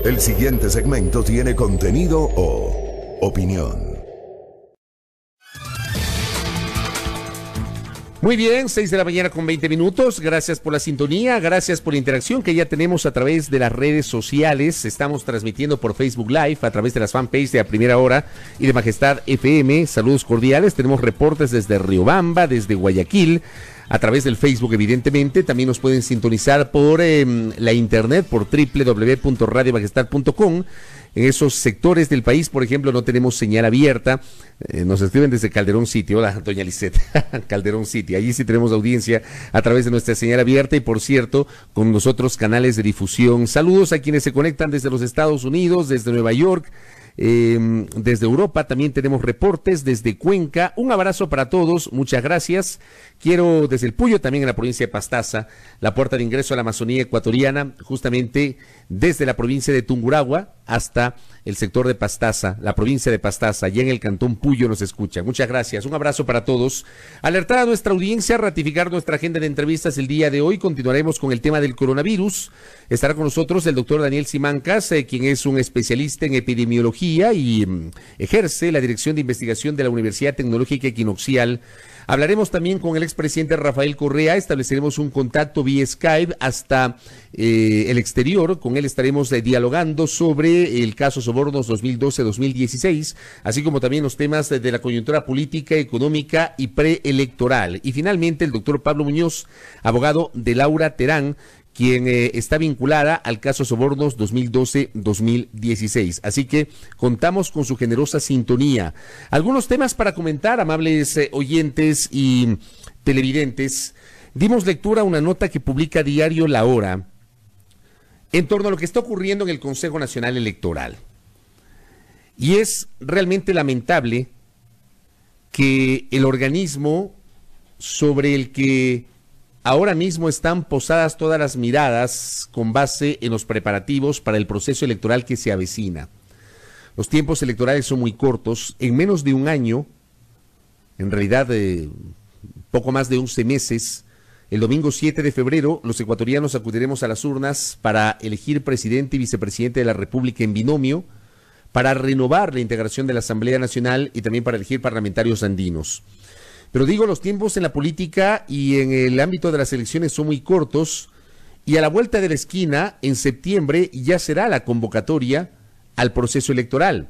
El siguiente segmento tiene contenido o opinión. Muy bien, 6 de la mañana con 20 minutos. Gracias por la sintonía, gracias por la interacción que ya tenemos a través de las redes sociales. Estamos transmitiendo por Facebook Live a través de las fanpages de A Primera Hora y de Majestad FM. Saludos cordiales. Tenemos reportes desde Riobamba, desde Guayaquil, a través del Facebook, evidentemente. También nos pueden sintonizar por la internet, por www.radiomajestad.com. En esos sectores del país, por ejemplo, no tenemos señal abierta. Nos escriben desde Calderón City. Hola, doña Lisette. Calderón City. Allí sí tenemos audiencia a través de nuestra señal abierta y, por cierto, con nosotros canales de difusión. Saludos a quienes se conectan desde los Estados Unidos, desde Nueva York, desde Europa. También tenemos reportes desde Cuenca. Un abrazo para todos. Muchas gracias. Quiero desde el Puyo, también en la provincia de Pastaza, la puerta de ingreso a la Amazonía ecuatoriana, justamente desde la provincia de Tungurahua hasta el sector de Pastaza, la provincia de Pastaza, allá en el cantón Puyo nos escucha. Muchas gracias, un abrazo para todos. Alertar a nuestra audiencia, ratificar nuestra agenda de entrevistas el día de hoy. Continuaremos con el tema del coronavirus. Estará con nosotros el doctor Daniel Simancas, quien es un especialista en epidemiología y ejerce la dirección de investigación de la Universidad Tecnológica Equinoccial. Hablaremos también con el expresidente Rafael Correa, estableceremos un contacto vía Skype hasta el exterior. Con él estaremos dialogando sobre el caso Sobornos 2012-2016, así como también los temas de la coyuntura política, económica y preelectoral. Y finalmente el doctor Pablo Muñoz, abogado de Laura Terán, quien está vinculada al caso Sobornos 2012-2016. Así que contamos con su generosa sintonía. Algunos temas para comentar, amables oyentes y televidentes. Dimos lectura a una nota que publica diario La Hora en torno a lo que está ocurriendo en el Consejo Nacional Electoral. Y es realmente lamentable que el organismo sobre el que ahora mismo están posadas todas las miradas con base en los preparativos para el proceso electoral que se avecina. Los tiempos electorales son muy cortos. En menos de un año, en realidad poco más de 11 meses, el domingo 7 de febrero, los ecuatorianos acudiremos a las urnas para elegir presidente y vicepresidente de la República en binomio, para renovar la integración de la Asamblea Nacional y también para elegir parlamentarios andinos. Pero digo, los tiempos en la política y en el ámbito de las elecciones son muy cortos y a la vuelta de la esquina, en septiembre, ya será la convocatoria al proceso electoral.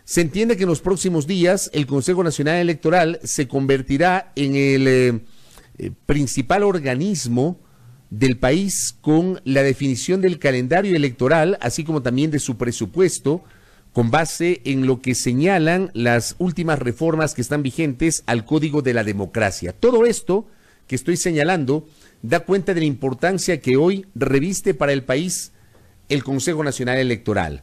Se entiende que en los próximos días el Consejo Nacional Electoral se convertirá en el principal organismo del país con la definición del calendario electoral, así como también de su presupuesto, con base en lo que señalan las últimas reformas que están vigentes al Código de la Democracia. Todo esto que estoy señalando da cuenta de la importancia que hoy reviste para el país el Consejo Nacional Electoral.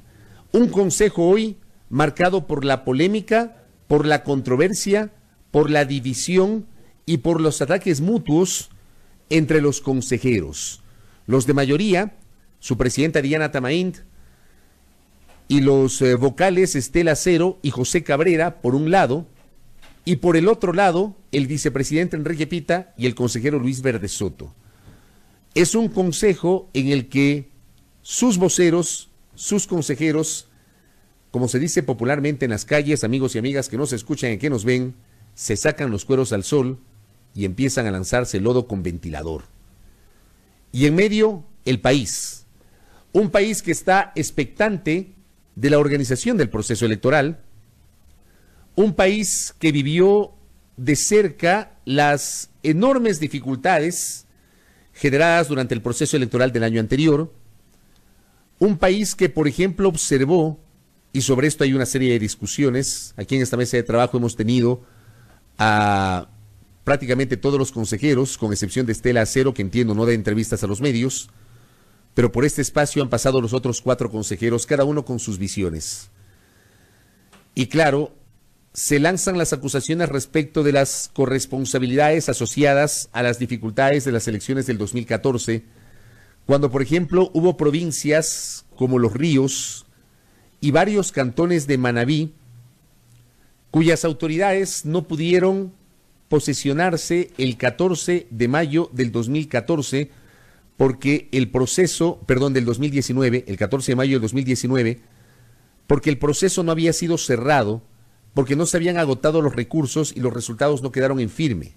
Un consejo hoy marcado por la polémica, por la controversia, por la división y por los ataques mutuos entre los consejeros. Los de mayoría, su presidenta Diana Tamaint, y los vocales Estela Cero y José Cabrera, por un lado, y por el otro lado, el vicepresidente Enrique Pita y el consejero Luis Verde Soto. Es un consejo en el que sus voceros, sus consejeros, como se dice popularmente en las calles, amigos y amigas que nos escuchan y que nos ven, se sacan los cueros al sol y empiezan a lanzarse lodo con ventilador. Y en medio, el país. Un país que está expectante de la organización del proceso electoral, un país que vivió de cerca las enormes dificultades generadas durante el proceso electoral del año anterior, un país que, por ejemplo, observó, y sobre esto hay una serie de discusiones, aquí en esta mesa de trabajo hemos tenido a prácticamente todos los consejeros, con excepción de Estela Acero, que entiendo no da entrevistas a los medios, pero por este espacio han pasado los otros 4 consejeros, cada uno con sus visiones. Y claro, se lanzan las acusaciones respecto de las corresponsabilidades asociadas a las dificultades de las elecciones del 2014, cuando, por ejemplo, hubo provincias como Los Ríos y varios cantones de Manabí, cuyas autoridades no pudieron posesionarse el 14 de mayo del 2014, porque el proceso, perdón, del 2019, el 14 de mayo del 2019, porque el proceso no había sido cerrado, porque no se habían agotado los recursos y los resultados no quedaron en firme.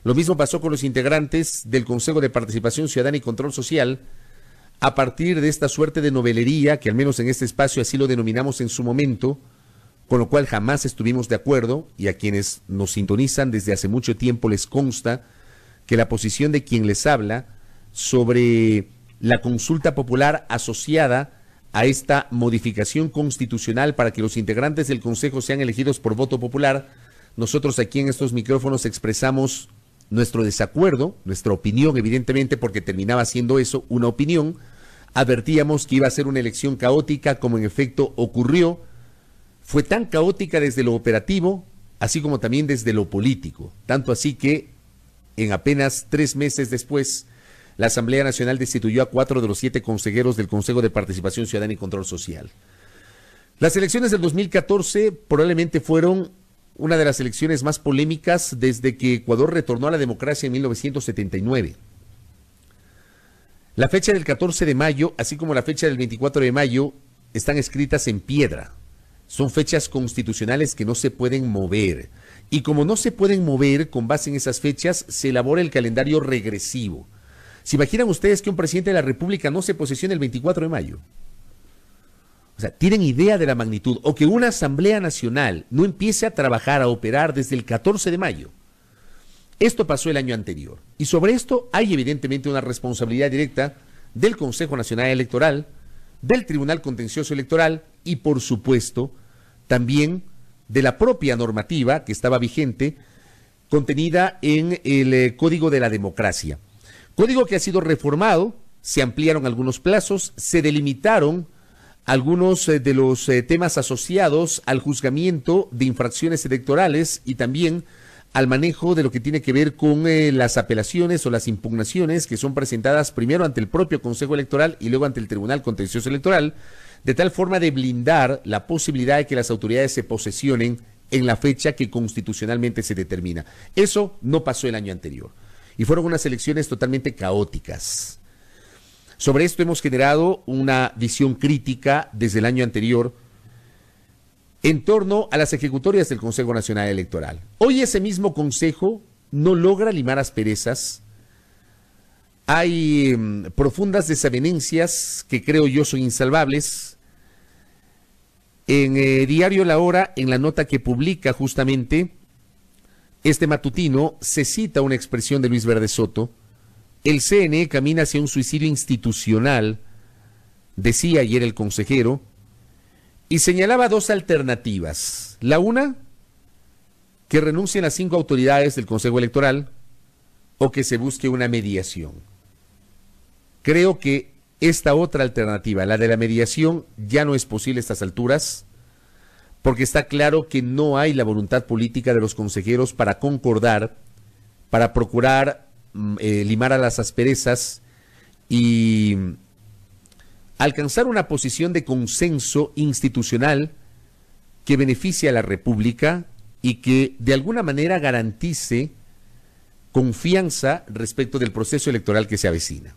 Lo mismo pasó con los integrantes del Consejo de Participación Ciudadana y Control Social, a partir de esta suerte de novelería, que al menos en este espacio así lo denominamos en su momento, con lo cual jamás estuvimos de acuerdo, y a quienes nos sintonizan desde hace mucho tiempo les consta que la posición de quien les habla sobre la consulta popular asociada a esta modificación constitucional para que los integrantes del Consejo sean elegidos por voto popular, nosotros aquí en estos micrófonos expresamos nuestro desacuerdo, nuestra opinión, evidentemente, porque terminaba siendo eso, una opinión. Advertíamos que iba a ser una elección caótica, como en efecto ocurrió. Fue tan caótica desde lo operativo, así como también desde lo político. Tanto así que, en apenas 3 meses después, la Asamblea Nacional destituyó a 4 de los 7 consejeros del Consejo de Participación Ciudadana y Control Social. Las elecciones del 2014 probablemente fueron una de las elecciones más polémicas desde que Ecuador retornó a la democracia en 1979. La fecha del 14 de mayo, así como la fecha del 24 de mayo, están escritas en piedra. Son fechas constitucionales que no se pueden mover. Y como no se pueden mover con base en esas fechas, se elabora el calendario regresivo. ¿Se imaginan ustedes que un presidente de la República no se posesione el 24 de mayo? O sea, ¿tienen idea de la magnitud? O que una Asamblea Nacional no empiece a trabajar, a operar desde el 14 de mayo. Esto pasó el año anterior. Y sobre esto hay evidentemente una responsabilidad directa del Consejo Nacional Electoral, del Tribunal Contencioso Electoral y, por supuesto, también de la propia normativa que estaba vigente, contenida en el Código de la Democracia. Código que ha sido reformado, se ampliaron algunos plazos, se delimitaron algunos de los temas asociados al juzgamiento de infracciones electorales y también al manejo de lo que tiene que ver con las apelaciones o las impugnaciones que son presentadas primero ante el propio Consejo Electoral y luego ante el Tribunal Contencioso Electoral, de tal forma de blindar la posibilidad de que las autoridades se posesionen en la fecha que constitucionalmente se determina. Eso no pasó el año anterior y fueron unas elecciones totalmente caóticas. Sobre esto hemos generado una visión crítica desde el año anterior en torno a las ejecutorias del Consejo Nacional Electoral. Hoy ese mismo Consejo no logra limar asperezas. Hay profundas desavenencias que creo yo son insalvables. En Diario La Hora, en la nota que publica justamente este matutino, se cita una expresión de Luis Verde Soto. El CNE camina hacia un suicidio institucional, decía ayer el consejero, y señalaba 2 alternativas. La una, que renuncien las 5 autoridades del Consejo Electoral o que se busque una mediación. Creo que esta otra alternativa, la de la mediación, ya no es posible a estas alturas, porque está claro que no hay la voluntad política de los consejeros para concordar, para procurar limar a las asperezas y alcanzar una posición de consenso institucional que beneficie a la República y que de alguna manera garantice confianza respecto del proceso electoral que se avecina.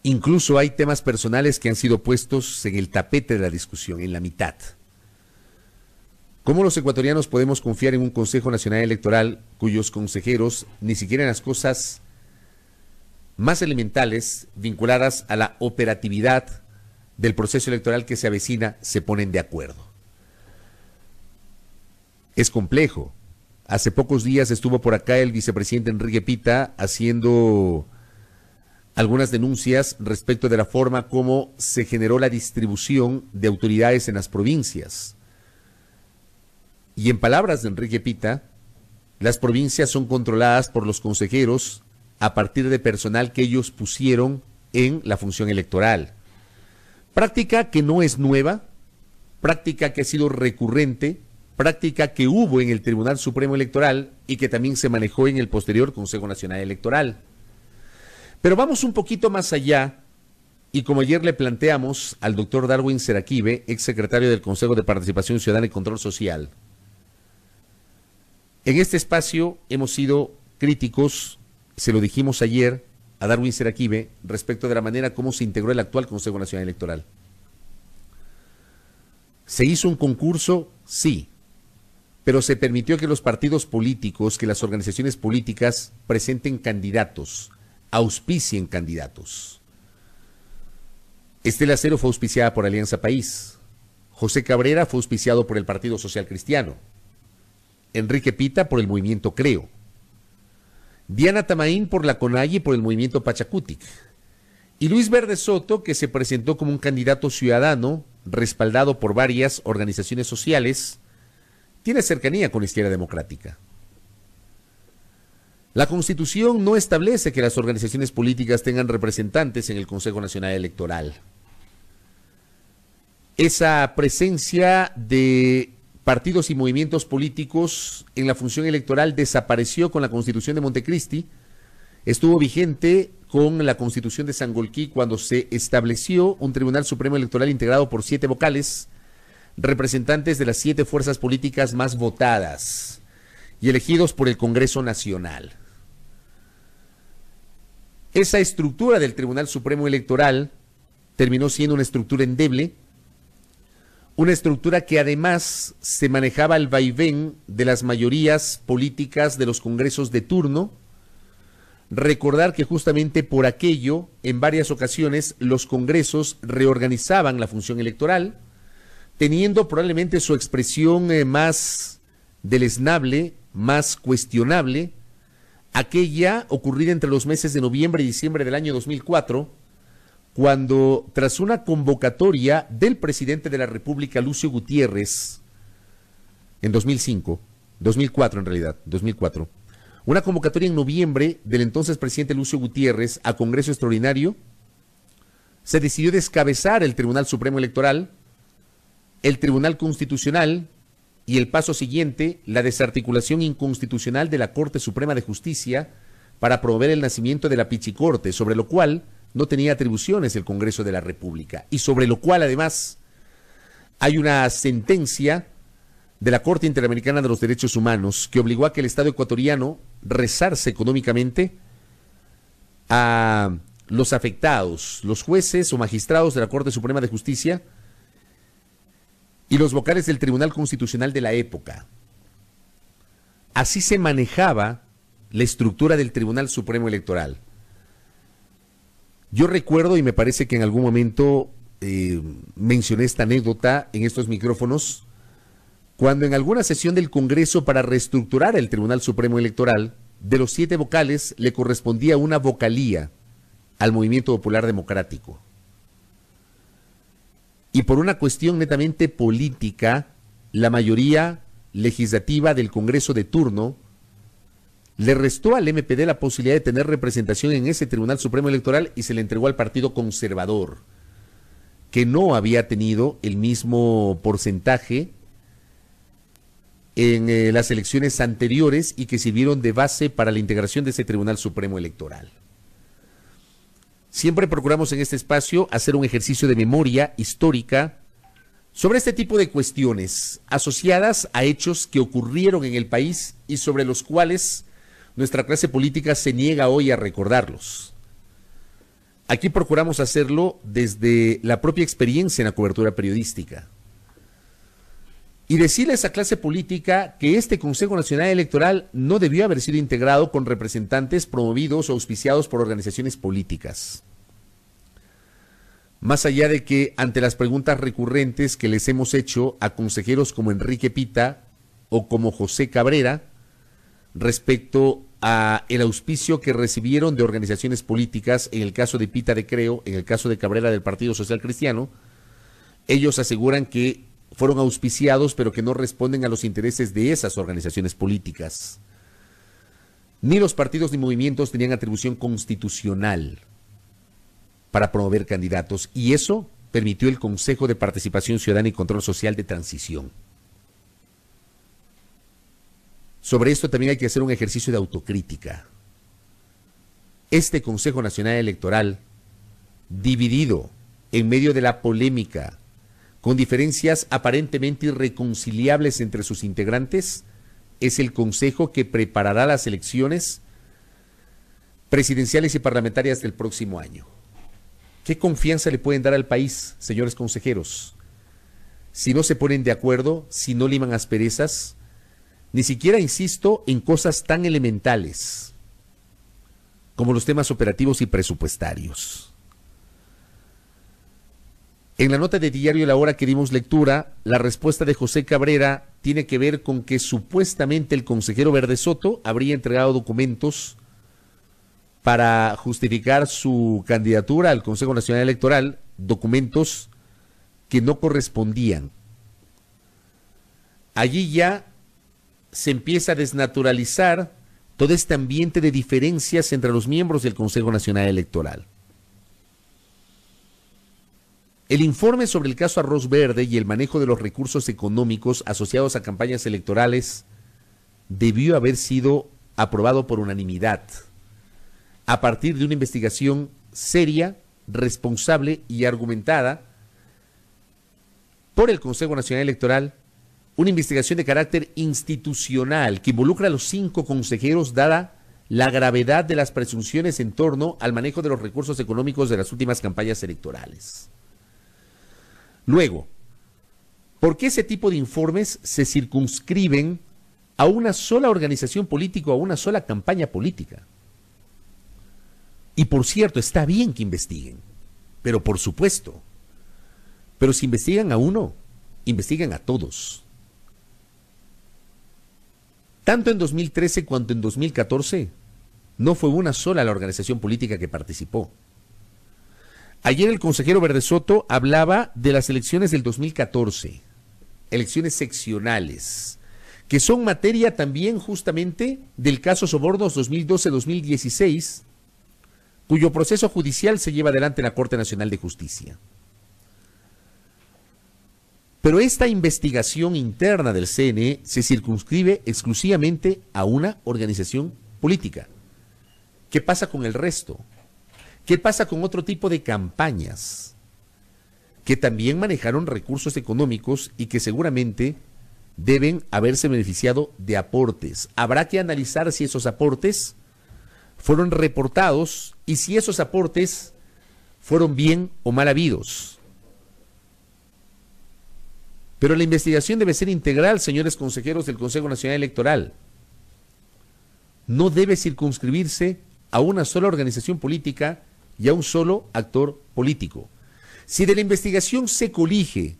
Incluso hay temas personales que han sido puestos en el tapete de la discusión, en la mitad. ¿Cómo los ecuatorianos podemos confiar en un Consejo Nacional Electoral cuyos consejeros ni siquiera en las cosas más elementales vinculadas a la operatividad del proceso electoral que se avecina se ponen de acuerdo? Es complejo. Hace pocos días estuvo por acá el vicepresidente Enrique Pita haciendo algunas denuncias respecto de la forma como se generó la distribución de autoridades en las provincias. Y en palabras de Enrique Pita, las provincias son controladas por los consejeros a partir de personal que ellos pusieron en la función electoral. Práctica que no es nueva, práctica que ha sido recurrente, práctica que hubo en el Tribunal Supremo Electoral y que también se manejó en el posterior Consejo Nacional Electoral. Pero vamos un poquito más allá y como ayer le planteamos al doctor Darwin Seraquibe, exsecretario del Consejo de Participación Ciudadana y Control Social, en este espacio hemos sido críticos, se lo dijimos ayer, a Darwin Seraquibe respecto de la manera como se integró el actual Consejo Nacional Electoral. ¿Se hizo un concurso? Sí, pero se permitió que los partidos políticos, que las organizaciones políticas presenten candidatos, auspicien candidatos. Estela Cero fue auspiciada por Alianza País. José Cabrera fue auspiciado por el Partido Social Cristiano. Enrique Pita por el Movimiento Creo. Diana Tamaín por la CONAIE y por el Movimiento Pachacutic. Y Luis Verde Soto, que se presentó como un candidato ciudadano, respaldado por varias organizaciones sociales, tiene cercanía con la izquierda democrática. La Constitución no establece que las organizaciones políticas tengan representantes en el Consejo Nacional Electoral. Esa presencia de partidos y movimientos políticos en la función electoral desapareció con la Constitución de Montecristi, estuvo vigente con la Constitución de Sangolquí cuando se estableció un Tribunal Supremo Electoral integrado por 7 vocales, representantes de las 7 fuerzas políticas más votadas y elegidos por el Congreso Nacional. Esa estructura del Tribunal Supremo Electoral terminó siendo una estructura endeble, una estructura que además se manejaba al vaivén de las mayorías políticas de los congresos de turno. Recordar que justamente por aquello, en varias ocasiones, los congresos reorganizaban la función electoral, teniendo probablemente su expresión más deleznable, más cuestionable, aquella ocurrida entre los meses de noviembre y diciembre del año 2004, cuando tras una convocatoria del presidente de la República, Lucio Gutiérrez, en 2004 en realidad, 2004, una convocatoria en noviembre del entonces presidente Lucio Gutiérrez a Congreso Extraordinario, se decidió descabezar el Tribunal Supremo Electoral, el Tribunal Constitucional y el paso siguiente, la desarticulación inconstitucional de la Corte Suprema de Justicia para promover el nacimiento de la Pichicorte, sobre lo cual no tenía atribuciones el Congreso de la República y sobre lo cual además hay una sentencia de la Corte Interamericana de los Derechos Humanos que obligó a que el Estado ecuatoriano rezarse económicamente a los afectados, los jueces o magistrados de la Corte Suprema de Justicia y los vocales del Tribunal Constitucional de la época. Así se manejaba la estructura del Tribunal Supremo Electoral. Yo recuerdo, y me parece que en algún momento mencioné esta anécdota en estos micrófonos, cuando en alguna sesión del Congreso para reestructurar el Tribunal Supremo Electoral, de los 7 vocales le correspondía una vocalía al Movimiento Popular Democrático. Y por una cuestión netamente política, la mayoría legislativa del Congreso de turno le restó al MPD la posibilidad de tener representación en ese Tribunal Supremo Electoral y se le entregó al Partido Conservador, que no había tenido el mismo porcentaje en las elecciones anteriores y que sirvieron de base para la integración de ese Tribunal Supremo Electoral. Siempre procuramos en este espacio hacer un ejercicio de memoria histórica sobre este tipo de cuestiones asociadas a hechos que ocurrieron en el país y sobre los cuales nuestra clase política se niega hoy a recordarlos. Aquí procuramos hacerlo desde la propia experiencia en la cobertura periodística. Y decirle a esa clase política que este Consejo Nacional Electoral no debió haber sido integrado con representantes promovidos o auspiciados por organizaciones políticas. Más allá de que ante las preguntas recurrentes que les hemos hecho a consejeros como Enrique Pita o como José Cabrera, respecto a el auspicio que recibieron de organizaciones políticas, en el caso de Pita de Creo, en el caso de Cabrera del Partido Social Cristiano, ellos aseguran que fueron auspiciados pero que no responden a los intereses de esas organizaciones políticas. Ni los partidos ni movimientos tenían atribución constitucional para promover candidatos y eso permitió el Consejo de Participación Ciudadana y Control Social de Transición. Sobre esto también hay que hacer un ejercicio de autocrítica. Este Consejo Nacional Electoral, dividido en medio de la polémica, con diferencias aparentemente irreconciliables entre sus integrantes, es el Consejo que preparará las elecciones presidenciales y parlamentarias del próximo año. ¿Qué confianza le pueden dar al país, señores consejeros? Si no se ponen de acuerdo, si no liman asperezas, ni siquiera insisto en cosas tan elementales como los temas operativos y presupuestarios. En la nota de Diario La Hora que dimos lectura, la respuesta de José Cabrera tiene que ver con que supuestamente el consejero Verde Soto habría entregado documentos para justificar su candidatura al Consejo Nacional Electoral, documentos que no correspondían. Allí ya se empieza a desnaturalizar todo este ambiente de diferencias entre los miembros del Consejo Nacional Electoral. El informe sobre el caso Arroz Verde y el manejo de los recursos económicos asociados a campañas electorales debió haber sido aprobado por unanimidad, a partir de una investigación seria, responsable y argumentada por el Consejo Nacional Electoral, una investigación de carácter institucional que involucra a los 5 consejeros dada la gravedad de las presunciones en torno al manejo de los recursos económicos de las últimas campañas electorales. Luego, ¿por qué ese tipo de informes se circunscriben a una sola organización política o a una sola campaña política? Y por cierto, está bien que investiguen, pero por supuesto, pero si investigan a uno, investigan a todos. Tanto en 2013 cuanto en 2014, no fue una sola la organización política que participó. Ayer el consejero Verde Soto hablaba de las elecciones del 2014, elecciones seccionales, que son materia también justamente del caso Sobornos 2012-2016, cuyo proceso judicial se lleva adelante en la Corte Nacional de Justicia. Pero esta investigación interna del CNE se circunscribe exclusivamente a una organización política. ¿Qué pasa con el resto? ¿Qué pasa con otro tipo de campañas que también manejaron recursos económicos y que seguramente deben haberse beneficiado de aportes? Habrá que analizar si esos aportes fueron reportados y si esos aportes fueron bien o mal habidos. Pero la investigación debe ser integral, señores consejeros del Consejo Nacional Electoral. No debe circunscribirse a una sola organización política y a un solo actor político. Si de la investigación se colige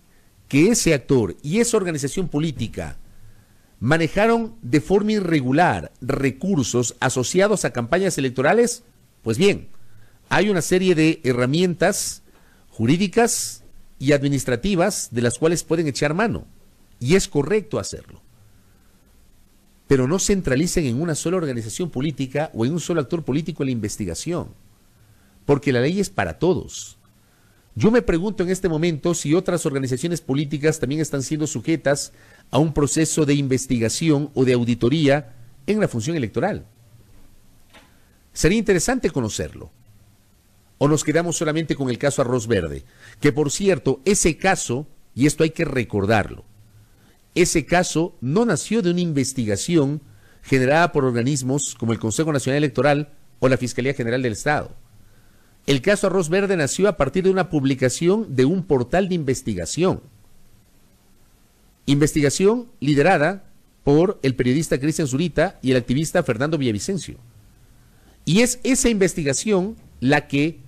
que ese actor y esa organización política manejaron de forma irregular recursos asociados a campañas electorales, pues bien, hay una serie de herramientas jurídicas y administrativas de las cuales pueden echar mano, y es correcto hacerlo. Pero no centralicen en una sola organización política o en un solo actor político la investigación, porque la ley es para todos. Yo me pregunto en este momento si otras organizaciones políticas también están siendo sujetas a un proceso de investigación o de auditoría en la función electoral. Sería interesante conocerlo. ¿O nos quedamos solamente con el caso Arroz Verde? Que por cierto, ese caso, y esto hay que recordarlo, ese caso no nació de una investigación generada por organismos como el Consejo Nacional Electoral o la Fiscalía General del Estado. El caso Arroz Verde nació a partir de una publicación de un portal de investigación. Investigación liderada por el periodista Cristian Zurita y el activista Fernando Villavicencio. Y es esa investigación la que,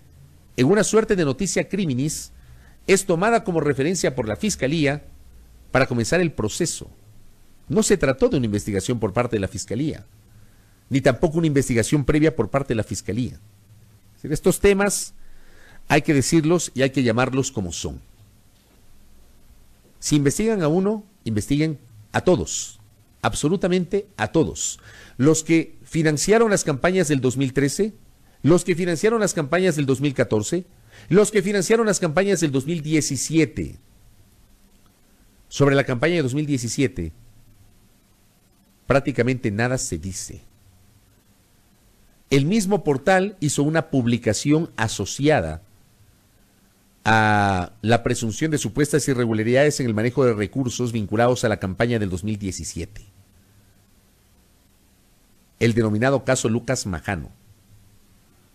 en una suerte de noticia criminis, es tomada como referencia por la Fiscalía para comenzar el proceso. No se trató de una investigación por parte de la Fiscalía, ni tampoco una investigación previa por parte de la Fiscalía. Estos temas hay que decirlos y hay que llamarlos como son. Si investigan a uno, investiguen a todos, absolutamente a todos. Los que financiaron las campañas del 2013, los que financiaron las campañas del 2014, los que financiaron las campañas del 2017. Sobre la campaña de 2017, prácticamente nada se dice. El mismo portal hizo una publicación asociada a la presunción de supuestas irregularidades en el manejo de recursos vinculados a la campaña del 2017. El denominado caso Lucas Majano.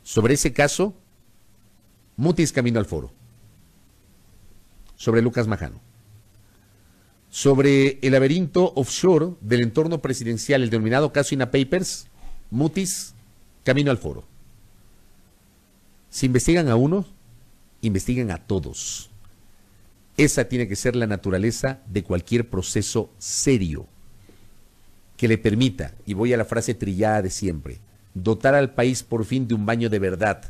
Sobre ese caso, Mutis camino al foro. Sobre Lucas Majano. Sobre el laberinto offshore del entorno presidencial, el denominado caso INA Papers, Mutis camino al foro. Si investigan a uno, investigan a todos. Esa tiene que ser la naturaleza de cualquier proceso serio que le permita, y voy a la frase trillada de siempre, dotar al país por fin de un baño de verdad,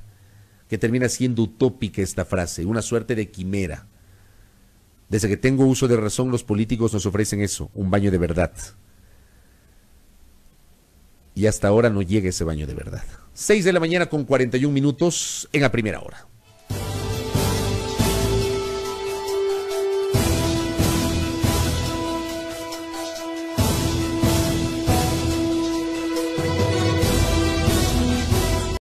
que termina siendo utópica esta frase, una suerte de quimera. Desde que tengo uso de razón, los políticos nos ofrecen eso, un baño de verdad. Y hasta ahora no llega ese baño de verdad. 6 de la mañana con 41 minutos en la primera hora.